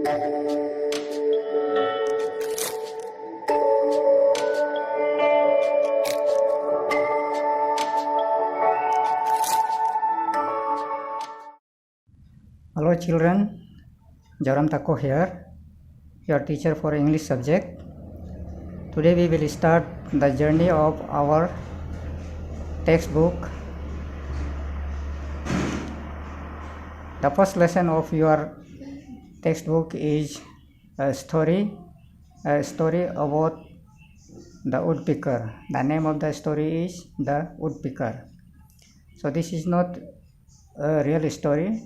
Hello children, Joram Tako here, your teacher for English subject. Today we will start the journey of our textbook. The first lesson of your textbook is a story about the woodpecker. The name of the story is The Woodpecker. So this is not a real story.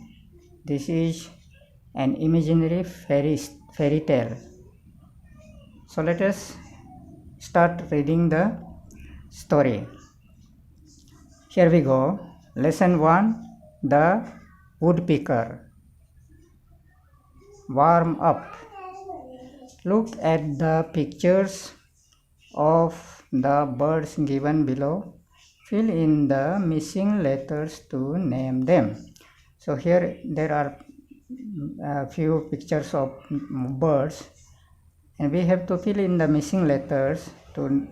This is an imaginary fairy tale. So let us start reading the story. Here we go. Lesson 1, The Woodpecker. Warm up. Look at the pictures of the birds given below. Fill in the missing letters to name them. So here there are a few pictures of birds, and we have to fill in the missing letters to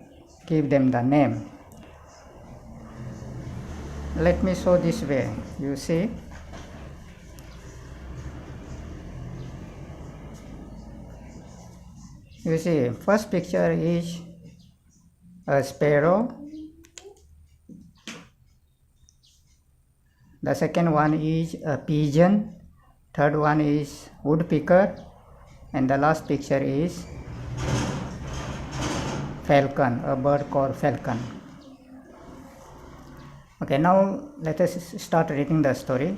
give them the name. Let me show this way. You see, first picture is a sparrow. The second one is a pigeon. Third one is woodpecker, and the last picture is falcon, a bird called falcon. Okay, now let us start reading the story.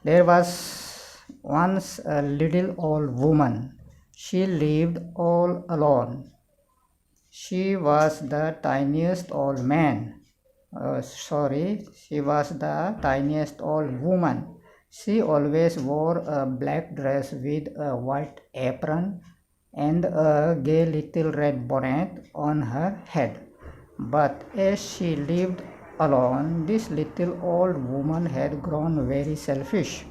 There was once a little old woman. She lived all alone. She was the tiniest old man. She was the tiniest old woman. She always wore a black dress with a white apron and a gay little red bonnet on her head. But as she lived alone, this little old woman had grown very selfish.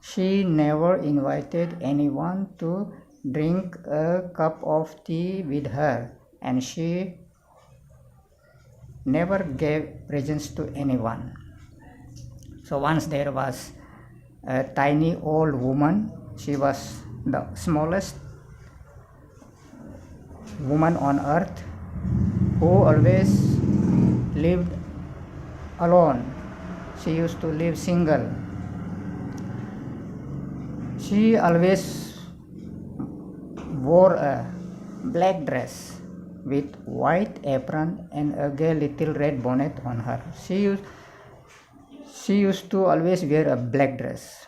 She never invited anyone to drink a cup of tea with her, and she never gave presents to anyone. So once there was a tiny old woman. She was the smallest woman on earth who always lived alone. She used to live single. She always wore a black dress with white apron and a gay little red bonnet on her. She used to always wear a black dress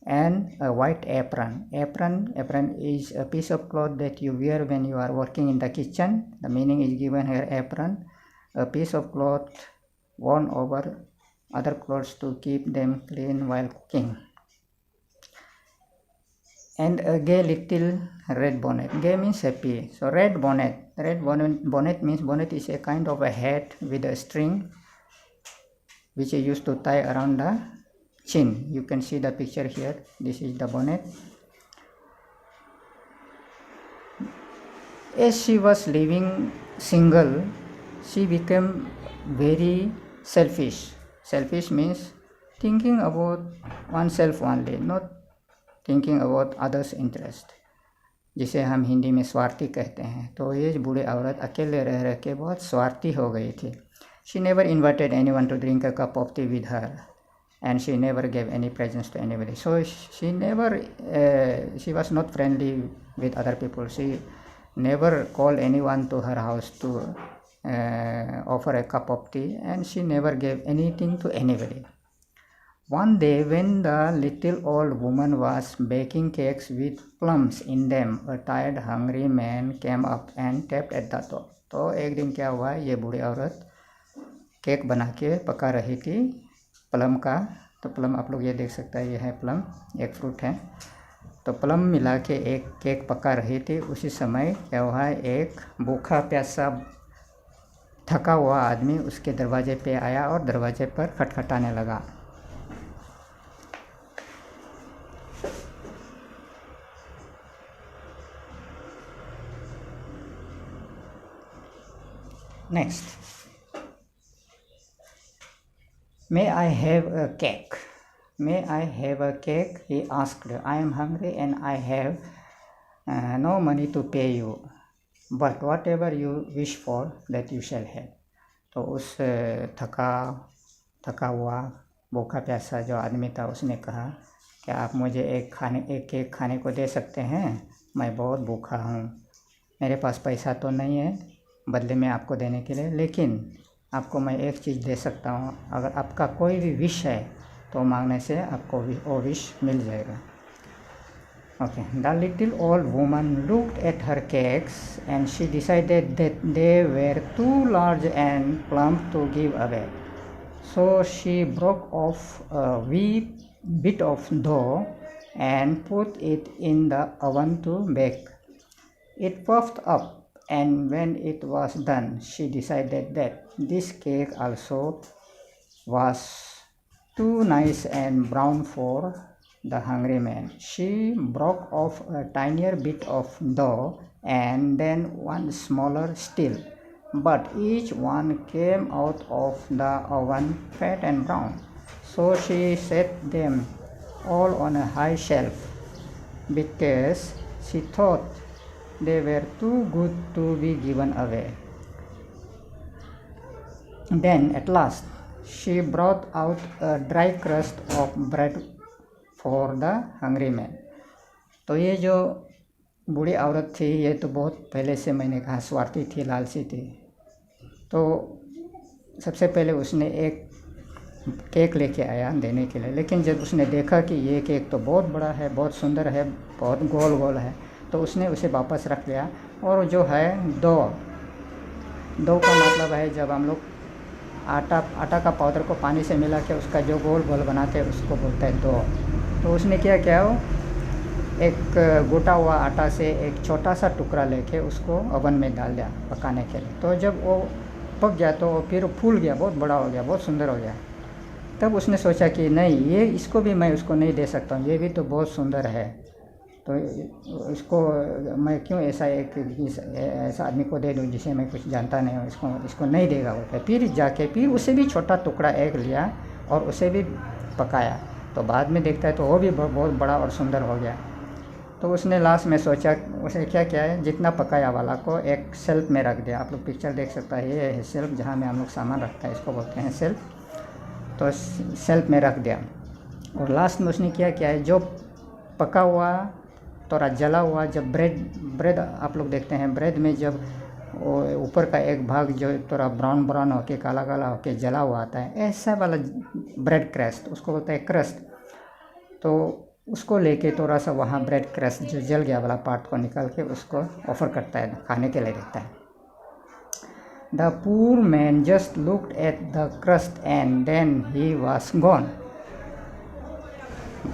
and a white apron. Apron is a piece of cloth that you wear when you are working in the kitchen. The meaning is given here, apron, a piece of cloth worn over other clothes to keep them clean while cooking. And a gay little red bonnet. Gay means happy. So red bonnet means bonnet is a kind of a hat with a string which is used to tie around the chin. You can see the picture here. This is the bonnet. As she was living single, she became very selfish. Selfish means thinking about oneself only, not thinking about others' interest, जिसे हम हिंदी में स्वार्थी कहते हैं. तो ये बूढ़ी औरत अकेले रह के बहुत स्वार्थी हो गई थी. She never invited anyone to drink a cup of tea with her, and she never gave any presents to anybody. So she was not friendly with other people. She never called anyone to her house to offer a cup of tea, and she never gave anything to anybody. One day when the little old woman was baking cakes with plums in them, a tired hungry man came up and tapped at the door. तो एक दिन क्या हुआ, ये बूढ़ी औरत cake बना के पका रही थी प्लम का. तो प्लम आप लोग ये देख सकते हैं, ये है प्लम, एक फ्रूट है. तो प्लम मिला के एक केक पका रही थी. उसी समय क्या हुआ, एक भूखा प्यासा थका हुआ आदमी उसके दरवाजे पे आया और दरवाजे पर खटखटाने लगा. Next, may I have a cake? May I have a cake? He asked. I am hungry and I have no money to pay you, but whatever you wish for, that you shall have. तो उस थका हुआ भूखा प्यासा जो आदमी था उसने कहा क्या आप मुझे एक केक खाने को दे सकते हैं? मैं बहुत भूखा हूँ, मेरे पास पैसा तो नहीं है बदले में आपको देने के लिए, लेकिन आपको मैं एक चीज़ दे सकता हूँ, अगर आपका कोई भी विश है तो मांगने से आपको वो विश मिल जाएगा. Okay, the little old woman looked at her cakes and she decided that they were too large and plump to give away. So she broke off a wee bit of dough and put it in the oven to bake. It puffed up, and when it was done, she decided that this cake also was too nice and brown for the hungry man. She broke off a tinier bit of dough and then one smaller still, but each one came out of the oven fat and brown. So she set them all on a high shelf because she thought they were too good to be given away. Then at last she brought out a dry crust of bread for the hungry man. तो ये जो बूढ़ी औरत थी ये तो बहुत पहले से मैंने कहा स्वार्थी थी, लालची थी. तो सबसे पहले उसने एक केक लेके आया देने के लिए, लेकिन जब उसने देखा कि ये केक तो बहुत बड़ा है, बहुत सुंदर है, बहुत गोल गोल है, तो उसने उसे वापस रख लिया. और जो है दो का मतलब है जब हम लोग आटा का पाउडर को पानी से मिला के उसका जो गोल गोल बनाते हैं उसको बोलते हैं दो. तो उसने क्या किया, वो एक गोटा हुआ आटा से एक छोटा सा टुकड़ा लेके उसको ओवन में डाल दिया पकाने के लिए. तो जब वो पक गया तो फिर फूल गया, बहुत बड़ा हो गया, बहुत सुंदर हो गया. तब उसने सोचा कि नहीं, ये इसको भी मैं उसको नहीं दे सकता हूँ, ये भी तो बहुत सुंदर है, तो इसको मैं क्यों ऐसा आदमी को दे दूँ जिसे मैं कुछ जानता नहीं हूँ, इसको नहीं देगा वो. फिर उसे भी छोटा टुकड़ा एक लिया और उसे भी पकाया. तो बाद में देखता है तो वो भी बहुत बड़ा और सुंदर हो गया. तो उसने लास्ट में सोचा, उसे क्या किया है, जितना पकाया वाला को एक शेल्फ में रख दिया. आप लोग पिक्चर देख सकता है, ये है शेल्फ जहाँ में हम लोग सामान रखता है, इसको बोलते हैं शेल्फ. तो शेल्फ में रख दिया. और लास्ट में उसने क्या किया है, जो पका हुआ थोड़ा जला हुआ जब ब्रेड आप लोग देखते हैं, ब्रेड में जब ऊपर का एक भाग जो थोड़ा ब्राउन होके काला होके जला हुआ आता है, ऐसा वाला ब्रेड क्रस्ट उसको बोलते हैं क्रस्ट. तो उसको लेके थोड़ा सा वहाँ ब्रेड क्रस्ट जो जल गया वाला पार्ट को निकाल के उसको ऑफर करता है, खाने के लिए देता है. The poor man just looked at the crust and then he was gone.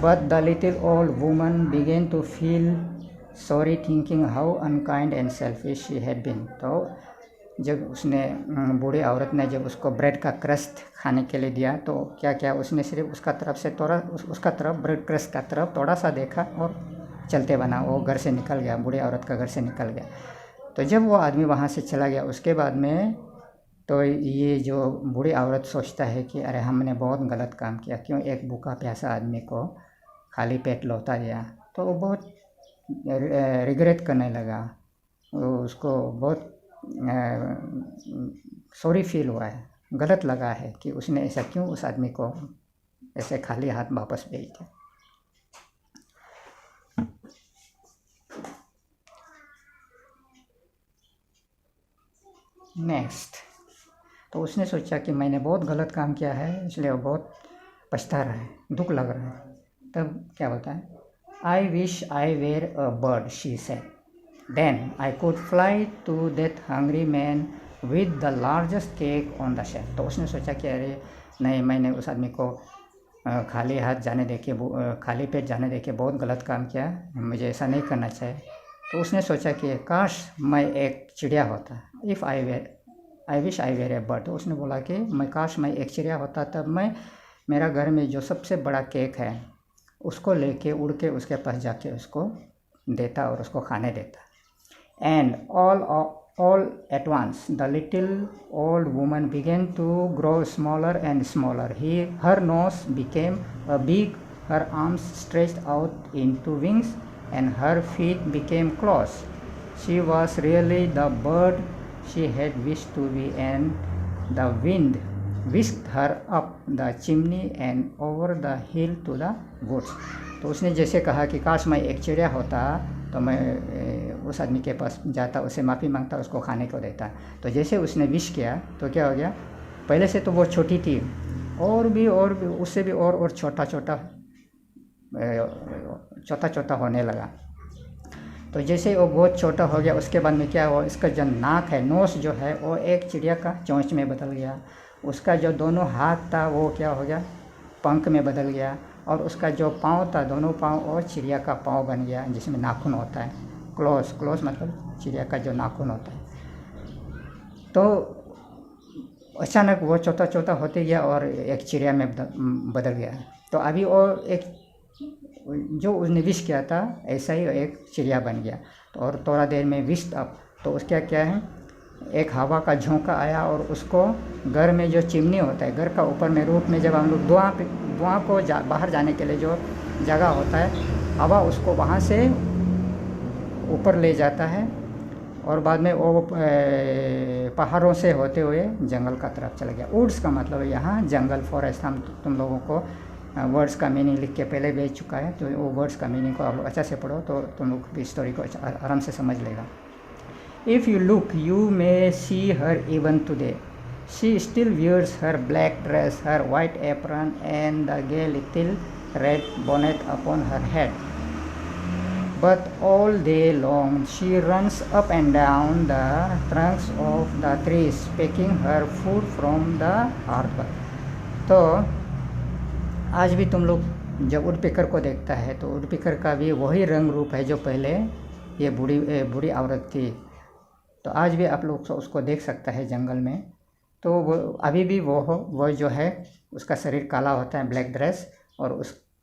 But the little old woman began to feel sorry, thinking how unkind and selfish she had been. तो जब उसने बूढ़ी औरत ने जब उसको ब्रेड का crust खाने के लिए दिया तो क्या उसने सिर्फ उसका तरफ ब्रेड क्रस्ट का तरफ थोड़ा सा देखा और चलते बना, वो घर से निकल गया, बूढ़ी औरत का घर से निकल गया. तो जब वो आदमी वहाँ से चला गया उसके बाद में तो ये जो बूढ़ी औरत सोचता है कि अरे हमने बहुत गलत काम किया, क्यों एक भूखा प्यासा आदमी को खाली पेट लौटा दिया. तो वो बहुत रिग्रेट करने लगा, उसको बहुत सॉरी फील हुआ है, गलत लगा है कि उसने ऐसा क्यों उस आदमी को ऐसे खाली हाथ वापस भेज दिया. नेक्स्ट, तो उसने सोचा कि मैंने बहुत गलत काम किया है, इसलिए वो बहुत पछता रहा है, दुख लग रहा है. तब क्या बोलता है, I wish I were a bird, she said, then I could fly to that hungry man with the largest cake on the shelf. तो उसने सोचा कि अरे नहीं, मैंने उस आदमी को खाली हाथ जाने देके, खाली पेट जाने देके बहुत गलत काम किया, मुझे ऐसा नहीं करना चाहिए. तो उसने सोचा कि काश मैं एक चिड़िया होता, if I wish I were a bird. तो उसने बोला कि काश मैं एक चिड़िया होता, तब मैं मेरा घर में जो सबसे बड़ा केक है उसको लेके उड़ के उसके पास जाके उसको देता और उसको खाने देता. And All at once, the little old woman began to grow smaller and smaller. Her nose became big, her arms stretched out into wings, and her feet became claws. She was really the bird she had wished to be, and the wind whisked her up the chimney and over the hill to the woods. तो उसने जैसे कहा कि काश मैं एक चिड़िया होता तो मैं उस आदमी के पास जाता, उससे माफ़ी मांगता, उसको खाने को देता। तो जैसे उसने विश किया तो क्या हो गया, पहले से तो वो छोटी थी, और भी उससे भी और छोटा छोटा होने लगा। तो जैसे वो बहुत छोटा हो गया, उसके बाद में क्या हुआ, इसका जो नाक है, नोस जो है, वो एक चिड़िया का चोंच में बदल गया। उसका जो दोनों हाथ था वो क्या हो गया, पंख में बदल गया। और उसका जो पाँव था, दोनों पाँव और चिड़िया का पाँव बन गया, जिसमें नाखून होता है। क्लोज मतलब चिड़िया का जो नाखून होता है। तो अचानक वो छोटा होते गया और एक चिड़िया में बदल गया। तो अभी और एक जो उसने विश किया था ऐसा ही एक चिड़िया बन गया। तो और थोड़ा देर में विश अप, तो उसका क्या है, एक हवा का झोंका आया और उसको घर में जो चिमनी होता है, घर का ऊपर में रूप में जब हम लोग धुआं को बाहर जाने के लिए जो जगह होता है, हवा उसको वहाँ से ऊपर ले जाता है और बाद में वो पहाड़ों से होते हुए जंगल का तरफ चला गया। वुड्स का मतलब है यहाँ जंगल, फॉरेस्ट। हम तुम लोगों को वर्ड्स का मीनिंग लिख के पहले भेज चुका है, तो वो वर्ड्स का मीनिंग को आप लोग अच्छा से पढ़ो तो तुम लोग भी स्टोरी को आराम से समझ लेगा। If you look, you may see her even today. She still wears her black dress, her white apron, and the gay little red bonnet upon her head. But all day long she runs up and down the trunks of the trees, picking her food from the harbor. तो आज भी तुम लोग जब woodpecker को देखता है तो वुडपेकर का भी वही रंग रूप है जो पहले ये बूढ़ी औरत थी। तो आज भी आप लोग उसको देख सकता है जंगल में। तो वो अभी भी वो जो है, उसका शरीर काला होता है, ब्लैक ड्रेस, और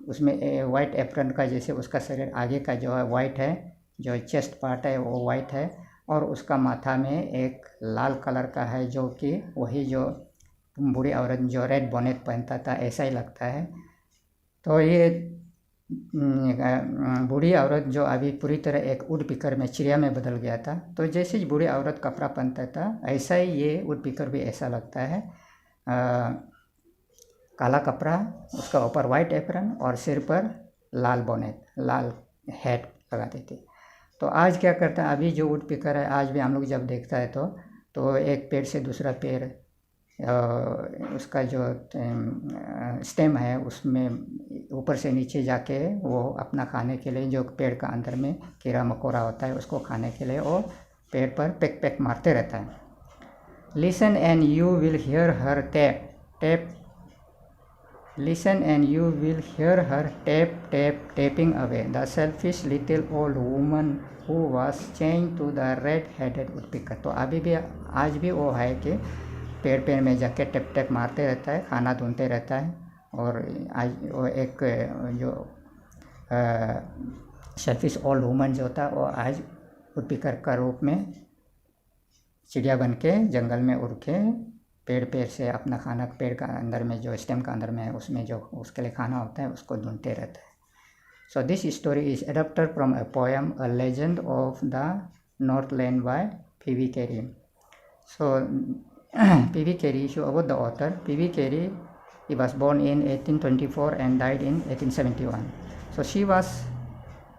उसमें वाइट एप्रन का जैसे उसका शरीर आगे का जो है वाइट है, जो चेस्ट पार्ट है वो वाइट है, और उसका माथा में एक लाल कलर का है, जो कि वही जो बूढ़ी औरत जो रेड बोनेट पहनता था ऐसा ही लगता है। तो ये बूढ़ी औरत जो अभी पूरी तरह एक वुडपेकर में, चिड़िया में बदल गया था, तो जैसे ही बूढ़ी औरत कपड़ा पहनता था ऐसा ही ये वुडपेकर भी ऐसा लगता है। काला कपड़ा, उसका ऊपर वाइट एप्रन और सिर पर लाल बोनेट, लाल हैट लगाते थे। तो आज क्या करता है, अभी जो वुडपेकर है आज भी हम लोग जब देखता है तो एक पेड़ से दूसरा पेड़, उसका जो स्टेम है उसमें ऊपर से नीचे जाके वो अपना खाने के लिए, जो पेड़ का अंदर में कीड़ा मकोड़ा होता है उसको खाने के लिए वो पेड़ पर पैक मारते रहता है। Listen and you will hear her tap Listen and you will hear her tapping away, the selfish little old woman who was chained to the red-headed woodpecker. तो अभी भी आज भी वो है कि पेड़ में जाके टैप मारते रहता है, खाना ढूंढते रहता है, और आज वो एक जो सेल्फिश ओल्ड वुमन जो था वो आज वुडपेकर का रूप में चिड़िया बन के जंगल में उड़ के पेड़ से अपना खाना, पेड़ का अंदर में जो स्टेम का अंदर में है उसमें जो उसके लिए खाना होता है उसको ढूंढते रहता है। So this story is adapted from a poem a legend of the northland by P.V. Carey. So P.V. Carey, so about the author, P.V. Carey, he was born in 1824 and died in 1871. So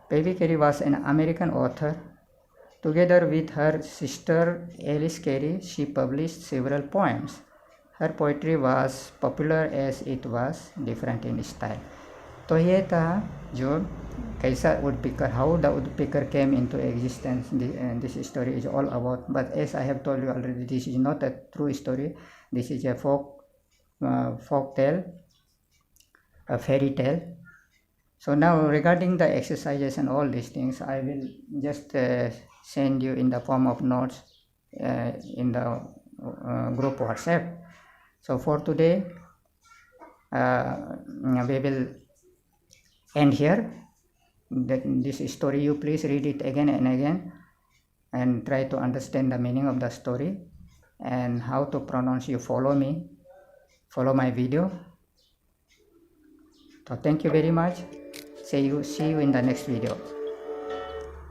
P.V. Carey was an American author. Together with her sister Alice Carey, she published several poems. Her poetry was popular as it was different in style. तो ये था जो कैसा woodpecker, how the woodpecker came into existence. This story is all about. But as I have told you already, this is not a true story. This is a folk tale, a fairy tale. So now regarding the exercises and all these things, I will just send you in the form of notes in the group WhatsApp. So for today, we will end here. This story, you please read it again and again, and try to understand the meaning of the story and how to pronounce. You follow me, follow my video. So thank you very much. See you in the next video.